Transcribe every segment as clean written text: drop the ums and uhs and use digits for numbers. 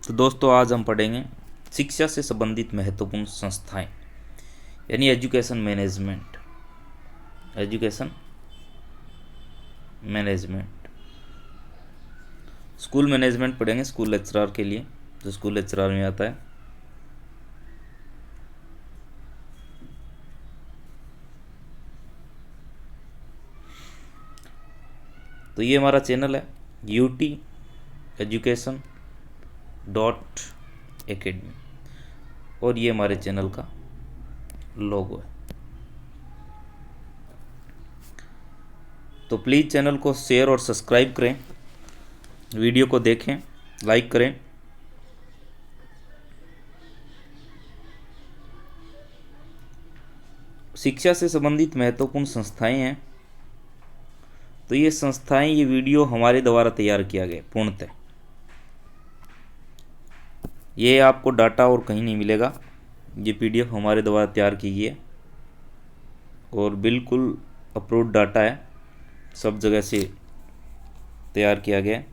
तो दोस्तों आज हम पढ़ेंगे शिक्षा से संबंधित महत्वपूर्ण संस्थाएं यानी एजुकेशन मैनेजमेंट। स्कूल मैनेजमेंट पढ़ेंगे स्कूल लेक्चरर के लिए, जो स्कूल लेक्चरर में आता है। तो ये हमारा चैनल है UTeducation.academy और ये हमारे चैनल का लोगो है। तो प्लीज़ चैनल को शेयर और सब्सक्राइब करें, वीडियो को देखें, लाइक करें। शिक्षा से संबंधित महत्वपूर्ण संस्थाएं हैं। तो ये संस्थाएं, ये वीडियो हमारे द्वारा तैयार किया गया पूर्णतः। ये आपको डाटा और कहीं नहीं मिलेगा, ये PDF हमारे द्वारा तैयार की गई है और बिल्कुल अप्रूव्ड डाटा है, सब जगह से तैयार किया गया है।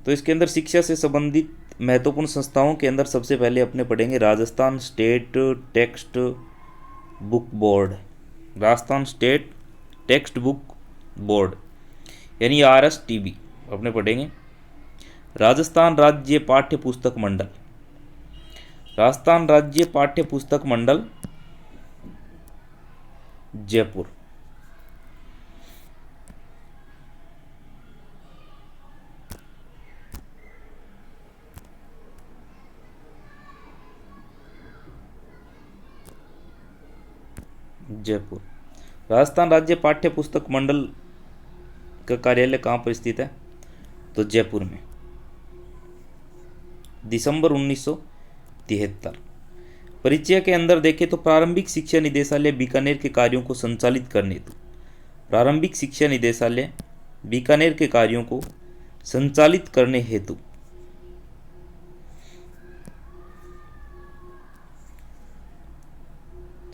तो इसके अंदर शिक्षा से संबंधित महत्वपूर्ण संस्थाओं के अंदर सबसे पहले अपने पढ़ेंगे Rajasthan state text book board. Rajasthan state text book board यानी RSTB अपने पढ़ेंगे। राजस्थान राज्य पाठ्य पुस्तक मंडल, राजस्थान राज्य पाठ्य पुस्तक मंडल जयपुर। जयपुर राजस्थान राज्य पाठ्य पुस्तक मंडल का कार्यालय कहाँ पर स्थित है? तो जयपुर में। दिसंबर 1973। परिचय के अंदर देखें तो प्रारंभिक शिक्षा निदेशालय बीकानेर के कार्यों को संचालित करने हेतु, प्रारंभिक शिक्षा निदेशालय बीकानेर के कार्यों को संचालित करने हेतु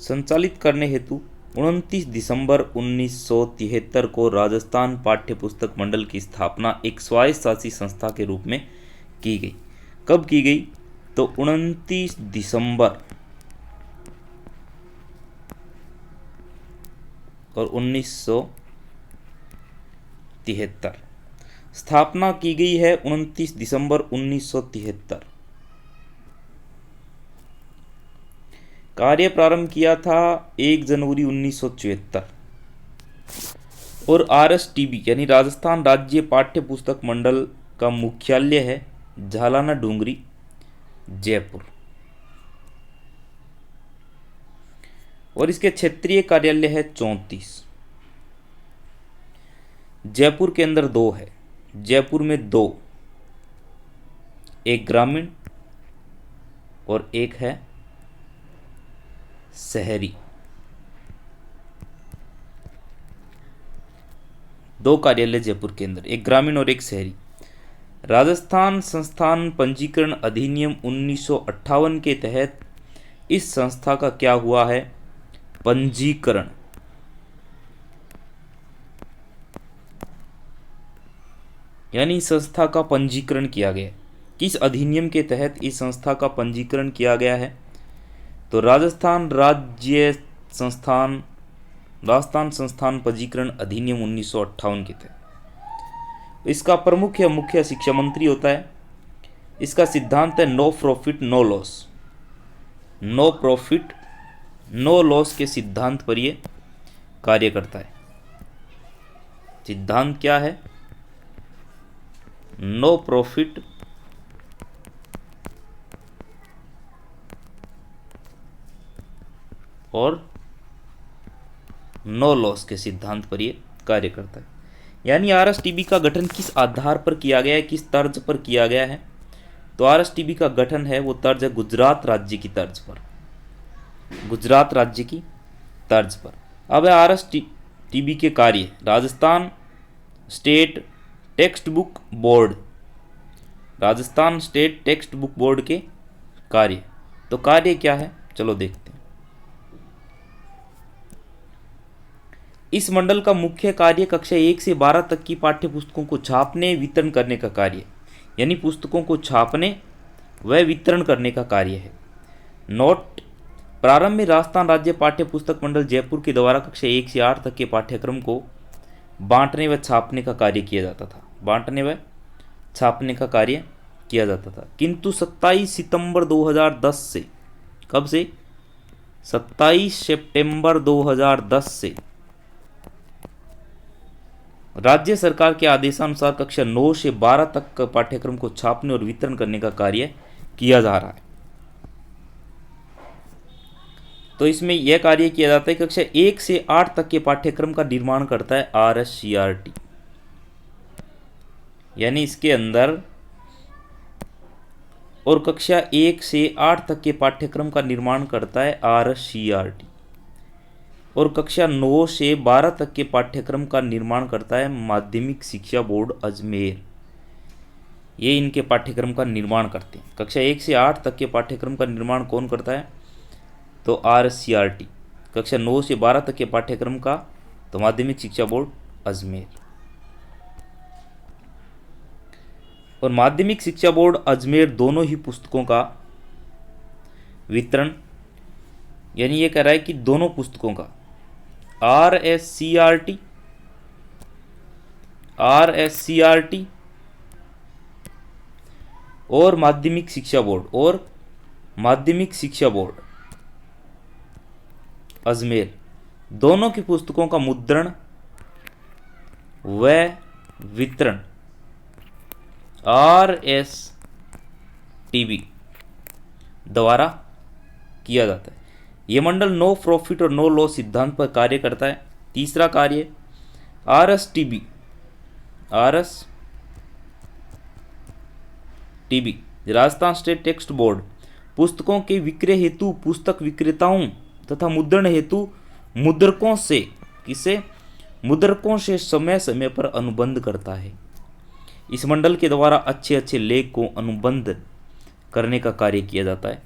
संचालित करने हेतु 29 दिसंबर 1973 को राजस्थान पाठ्य पुस्तक मंडल की स्थापना एक स्वायत्तशासी संस्था के रूप में की गई। कब की गई? तो 29 दिसंबर और 1973 स्थापना की गई है 29 दिसंबर 1973। कार्य प्रारंभ किया था 1 जनवरी 1974 और RSTB यानी राजस्थान राज्य पाठ्य पुस्तक मंडल का मुख्यालय है झालाना डूंगरी जयपुर और इसके क्षेत्रीय कार्यालय है 34। जयपुर के अंदर 2 है, जयपुर में 2, एक ग्रामीण और एक है शहरी। 2 कार्यालय जयपुर के अंदर, एक ग्रामीण और एक शहरी। राजस्थान संस्थान पंजीकरण अधिनियम 1958 के तहत इस संस्था का क्या हुआ है? पंजीकरण। यानी संस्था का पंजीकरण किया गया। किस अधिनियम के तहत इस संस्था का पंजीकरण किया गया है? तो राजस्थान संस्थान पंजीकरण अधिनियम 1958 के तहत। इसका प्रमुख या मुख्य शिक्षा मंत्री होता है। इसका सिद्धांत है no profit no loss. No profit no loss के सिद्धांत पर यह कार्य करता है। सिद्धांत क्या है? नो प्रॉफिट और नो लॉस के सिद्धांत पर यह कार्य करता है। यानी RSTB का गठन किस आधार पर किया गया है, किस तर्ज पर किया गया है? तो RSTB का गठन है, वो तर्ज है गुजरात राज्य की तर्ज पर। गुजरात राज्य की तर्ज पर। अब है RSTB के कार्य। Rajasthan state text book board, Rajasthan state text book board के कार्य। तो कार्य क्या है, चलो देखते हैं। इस मंडल का मुख्य कार्य कक्षा 1 से 12 तक की पाठ्य पुस्तकों को छापने वितरण करने का कार्य। यानी पुस्तकों को छापने व वितरण करने का कार्य है। नोट: प्रारंभ में राजस्थान राज्य पाठ्य पुस्तक मंडल जयपुर के द्वारा कक्षा 1 से 8 तक के पाठ्यक्रम को बांटने व छापने का कार्य किया जाता था। बांटने व छापने का कार्य किया जाता था, किंतु 27 सितंबर 2010 से, कब से? 27 सितंबर 2010 से राज्य सरकार के आदेशानुसार कक्षा 9 से 12 तक का पाठ्यक्रम को छापने और वितरण करने का कार्य किया जा रहा है। तो इसमें यह कार्य किया जाता है। कक्षा 1 से 8 तक के पाठ्यक्रम का निर्माण करता है RSCRT, यानी इसके अंदर, और कक्षा 1 से 8 तक के पाठ्यक्रम का निर्माण करता है RSCRT, और कक्षा 9 से 12 तक के पाठ्यक्रम का निर्माण करता है माध्यमिक शिक्षा बोर्ड अजमेर। ये इनके पाठ्यक्रम का निर्माण करते हैं। कक्षा 1 से 8 तक के पाठ्यक्रम का निर्माण कौन करता है? तो RSCRT। कक्षा 9 से 12 तक के पाठ्यक्रम का तो माध्यमिक शिक्षा बोर्ड अजमेर। और माध्यमिक शिक्षा बोर्ड अजमेर दोनों ही पुस्तकों का वितरण, यानी ये कह रहा है कि दोनों पुस्तकों का RSCRT और माध्यमिक शिक्षा बोर्ड अजमेर दोनों की पुस्तकों का मुद्रण व वितरण RSTB द्वारा किया जाता है। यह मंडल नो प्रॉफिट और नो लॉस सिद्धांत पर कार्य करता है। तीसरा कार्य RSTB Rajasthan state text board पुस्तकों के विक्रय हेतु पुस्तक विक्रेताओं तथा मुद्रण हेतु मुद्रकों से समय समय पर अनुबंध करता है। इस मंडल के द्वारा अच्छे अच्छे लेख को अनुबंध करने का कार्य किया जाता है।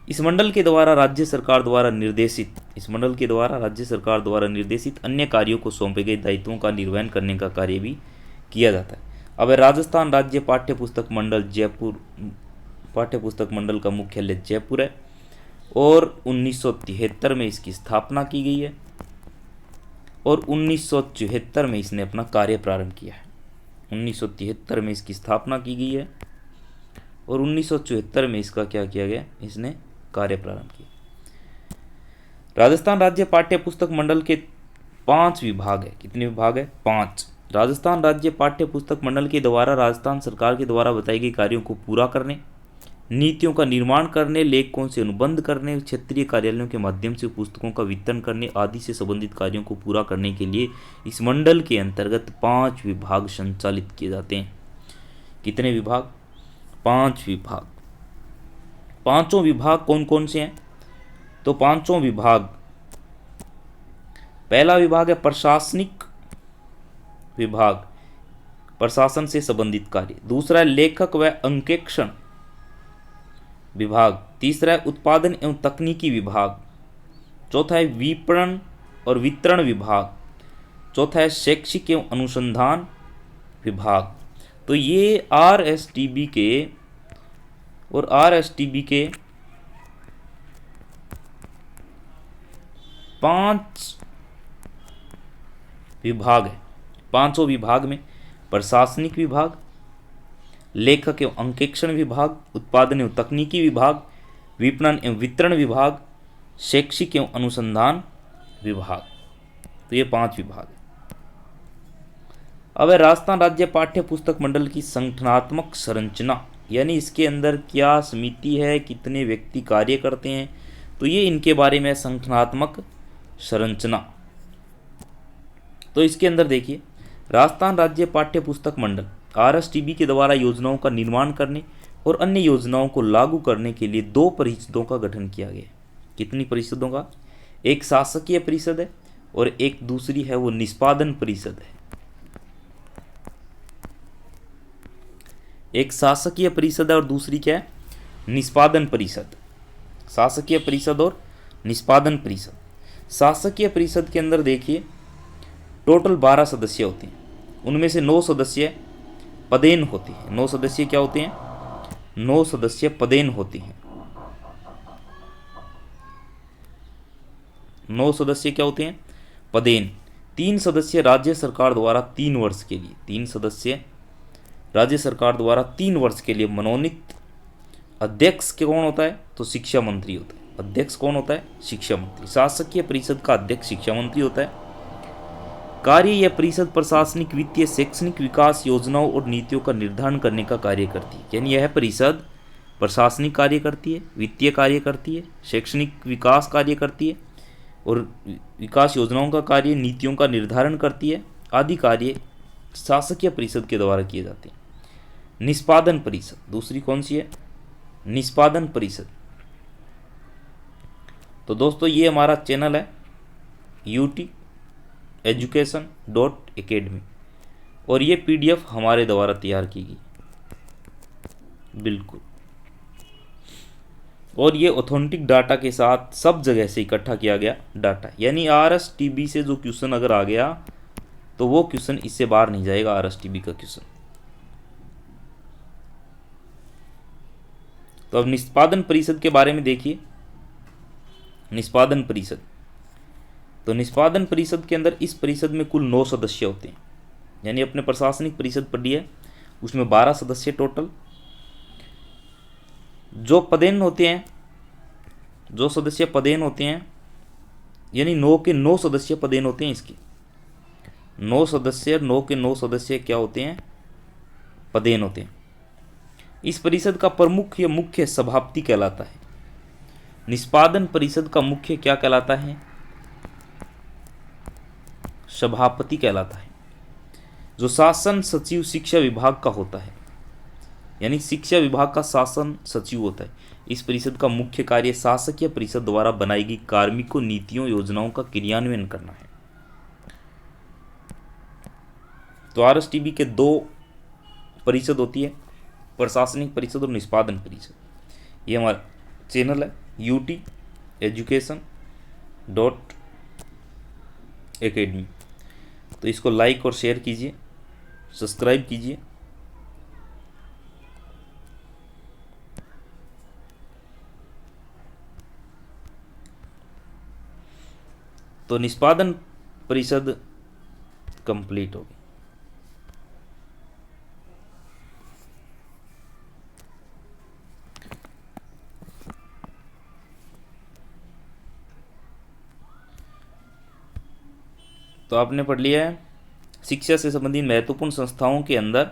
इस मंडल के द्वारा राज्य सरकार द्वारा निर्देशित अन्य कार्यों को सौंपे गए दायित्वों का निर्वहन करने का कार्य भी किया जाता है। अब राजस्थान राज्य पाठ्य पुस्तक मंडल का मुख्यालय जयपुर है और 1973 में इसकी स्थापना की गई है और 1974 में इसने अपना कार्य प्रारंभ किया है। 1973 में इसकी स्थापना की गई है और 1974 में इसका क्या किया गया? इसने कार्य प्रारंभ किया। राजस्थान राज्य पाठ्य पुस्तक मंडल के 5 विभाग है। कितने विभाग है? 5। राजस्थान राज्य पाठ्य पुस्तक मंडल के द्वारा राजस्थान सरकार के द्वारा बताई गई कार्यों को पूरा करने, नीतियों का निर्माण करने, लेखकों से अनुबंध करने, क्षेत्रीय कार्यालयों के माध्यम से पुस्तकों का वितरण करने आदि से संबंधित कार्यों को पूरा करने के लिए इस मंडल के अंतर्गत 5 विभाग संचालित किए जाते हैं। कितने विभाग? 5 विभाग। पांचों विभाग कौन कौन से हैं? तो पांचों विभाग, पहला विभाग है प्रशासनिक विभाग, प्रशासन से संबंधित कार्य। दूसरा है लेखक व अंकेक्षण विभाग। तीसरा है उत्पादन एवं तकनीकी विभाग। चौथा है विपणन और वितरण विभाग। चौथा है शैक्षिक एवं अनुसंधान विभाग। तो ये RSTB के 5 विभाग है। पांचों विभाग में प्रशासनिक विभाग, लेखक एवं अंकेक्षण विभाग, उत्पादन एवं तकनीकी विभाग, विपणन एवं वितरण विभाग, शैक्षिक एवं अनुसंधान विभाग। तो ये 5 विभाग है। अब राजस्थान राज्य पाठ्य पुस्तक मंडल की संगठनात्मक संरचना, यानी इसके अंदर क्या समिति है, कितने व्यक्ति कार्य करते हैं, तो ये इनके बारे में संगठनात्मक संरचना। तो इसके अंदर देखिए, राजस्थान राज्य पाठ्य पुस्तक मंडल RSTB के द्वारा योजनाओं का निर्माण करने और अन्य योजनाओं को लागू करने के लिए 2 परिषदों का गठन किया गया। कितनी परिषदों का? एक शासकीय परिषद है और एक दूसरी है वो निष्पादन परिषद है। एक शासकीय परिषद है और दूसरी क्या है? निष्पादन परिषद। शासकीय परिषद और निष्पादन परिषद। शासकीय परिषद के अंदर देखिए टोटल 12 सदस्य होते हैं उनमें से 9 सदस्य पदेन होते हैं। 9 सदस्य क्या होते हैं? 9 सदस्य पदेन होते हैं। 9 सदस्य क्या होते हैं? पदेन। 3 सदस्य राज्य सरकार द्वारा 3 वर्ष के लिए, 3 सदस्य राज्य सरकार द्वारा 3 वर्ष के लिए मनोनीत। अध्यक्ष कौन होता है? तो शिक्षा मंत्री होता है। अध्यक्ष कौन होता है? शिक्षा मंत्री। शासकीय परिषद का अध्यक्ष शिक्षा मंत्री होता है। कार्य यह परिषद प्रशासनिक, वित्तीय, शैक्षणिक विकास योजनाओं और नीतियों का निर्धारण करने का कार्य करती है। यानी यह परिषद प्रशासनिक कार्य करती है, वित्तीय कार्य करती है, शैक्षणिक विकास कार्य करती है और विकास योजनाओं का कार्य, नीतियों का निर्धारण करती है। आदि कार्य शासकीय परिषद के द्वारा किए जाते हैं। निष्पादन परिषद दूसरी कौन सी है? निष्पादन परिषद। तो दोस्तों ये हमारा चैनल है uteducation.academy और ये PDF हमारे द्वारा तैयार की गई, बिल्कुल। और ये ऑथेंटिक डाटा के साथ सब जगह से इकट्ठा किया गया डाटा, यानी RSTB से जो क्वेश्चन अगर आ गया तो वो क्वेश्चन इससे बाहर नहीं जाएगा। RSTB का क्वेश्चन। तो अब निष्पादन परिषद के बारे में देखिए। निष्पादन परिषद, तो निष्पादन परिषद के अंदर इस परिषद में कुल 9 सदस्य होते हैं। यानी अपने प्रशासनिक परिषद पढ़ी है, उसमें 12 सदस्य टोटल। जो पदेन होते हैं, जो सदस्य पदेन होते हैं, यानी 9 के 9 सदस्य पदेन होते हैं। इसके 9 सदस्य, 9 के 9 सदस्य क्या होते हैं? पदेन होते हैं। इस परिषद का प्रमुख या मुख्य सभापति कहलाता है। निष्पादन परिषद का मुख्य क्या कहलाता है? सभापति कहलाता है, जो शासन सचिव शिक्षा विभाग का होता है। यानी शिक्षा विभाग का शासन सचिव होता है। इस परिषद का मुख्य कार्य शासकीय परिषद द्वारा बनाई गई कार्मिकों, नीतियों, योजनाओं का क्रियान्वयन करना है। तो RSTB के 2 परिषद होती है, प्रशासनिक परिषद और निष्पादन परिषद। ये हमारा चैनल है uteducation.academy। तो इसको लाइक और शेयर कीजिए, सब्सक्राइब कीजिए। तो निष्पादन परिषद कंप्लीट हो गई। तो आपने पढ़ लिया है शिक्षा से संबंधित महत्वपूर्ण संस्थाओं के अंदर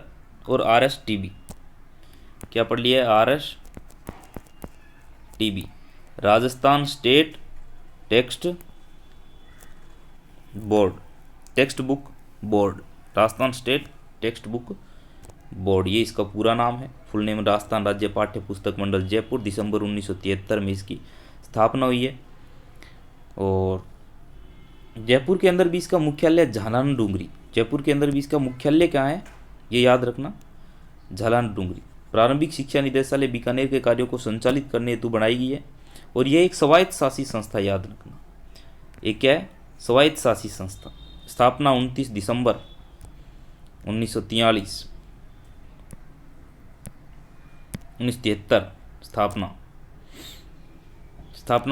और RSTB। क्या पढ़ लिया है? RSTB, Rajasthan state text board, text book board, Rajasthan state text book board, ये इसका पूरा नाम है। फुल नेम राजस्थान राज्य पाठ्य पुस्तक मंडल जयपुर। दिसंबर 1973 में इसकी स्थापना हुई है। और जयपुर के अंदर भी इसका मुख्यालय झालाना डूंगरी। जयपुर के अंदर भी इसका मुख्यालय कहाँ है? ये याद रखना, झालाना डूंगरी। प्रारंभिक शिक्षा निदेशालय बीकानेर के कार्यों को संचालित करने हेतु बनाई गई है। और यह एक स्वायत्त शासी संस्था, याद रखना। एक क्या है? स्वायत्त शासी संस्था। स्थापना 29 दिसंबर 1943, 1973। स्थापना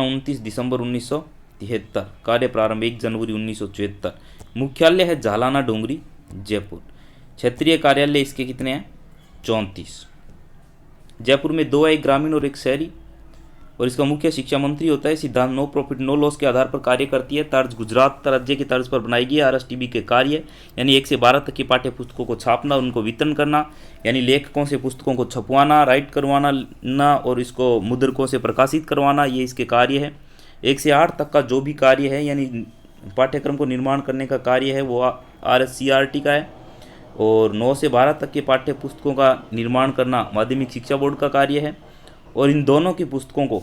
29 दिसंबर 1973। कार्य प्रारंभ 1 जनवरी 1974। मुख्यालय है झालाना डोंगरी, जयपुर। क्षेत्रीय कार्यालय इसके कितने हैं? 34। जयपुर में 2 है, एक ग्रामीण और एक शहरी। और इसका मुख्य शिक्षा मंत्री होता है। सिद्धांत नो प्रॉफिट नो लॉस के आधार पर कार्य करती है। तर्ज गुजरात राज्य की तर्ज पर बनाई गई है। RSTB के कार्य यानी 1 से 12 तक की पाठ्य पुस्तकों को छापना, उनको वितरण करना, यानी लेखकों से पुस्तकों को छपवाना, राइट करवाना ना और इसको मुद्रकों से प्रकाशित करवाना, ये इसके कार्य है। 1 से 8 तक का जो भी कार्य है, यानी पाठ्यक्रम को निर्माण करने का कार्य है, वो RSCRT का है। और 9 से 12 तक के पाठ्य पुस्तकों का निर्माण करना माध्यमिक शिक्षा बोर्ड का कार्य है। और इन दोनों की पुस्तकों को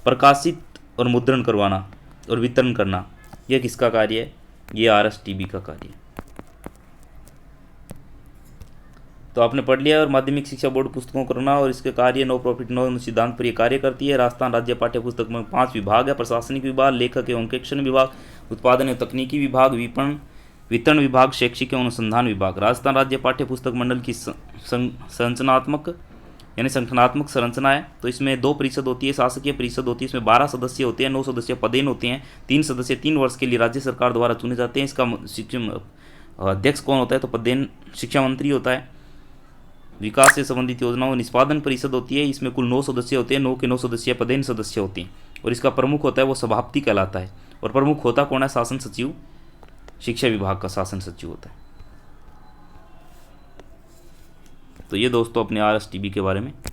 प्रकाशित और मुद्रण करवाना और वितरण करना, यह किसका कार्य है? ये RSTB का कार्य है। तो आपने पढ़ लिया। और माध्यमिक शिक्षा बोर्ड पुस्तकों को करना और इसके कार्य नो प्रॉफिट नो सिद्धांत पर यह कार्य करती है। राजस्थान राज्य पाठ्य पुस्तक में 5 विभाग है। प्रशासनिक विभाग, लेखक एवं अंकेक्षण विभाग, उत्पादन एवं तकनीकी विभाग, विपणन वितरण विभाग, शैक्षिक एवं अनुसंधान विभाग। राजस्थान राज्य पाठ्य पुस्तक मंडल की संरचनात्मक यानी संगठनात्मक संरचना है। तो इसमें 2 परिषद होती है, शासकीय परिषद होती है, इसमें 12 सदस्य होते हैं, 9 सदस्य पदेन होते हैं, 3 सदस्य 3 वर्ष के लिए राज्य सरकार द्वारा चुने जाते हैं। इसका शिक्षा अध्यक्ष कौन होता है? तो पदेन शिक्षा मंत्री होता है। विकास से संबंधित योजनाओं निष्पादन परिषद होती है, इसमें कुल 9 सदस्य होते हैं, 9 के 9 सदस्य पदेन सदस्य होते हैं, और इसका प्रमुख होता है वो सभापति कहलाता है। और प्रमुख होता कौन है? शासन सचिव, शिक्षा विभाग का शासन सचिव होता है। तो ये दोस्तों अपने RSTB के बारे में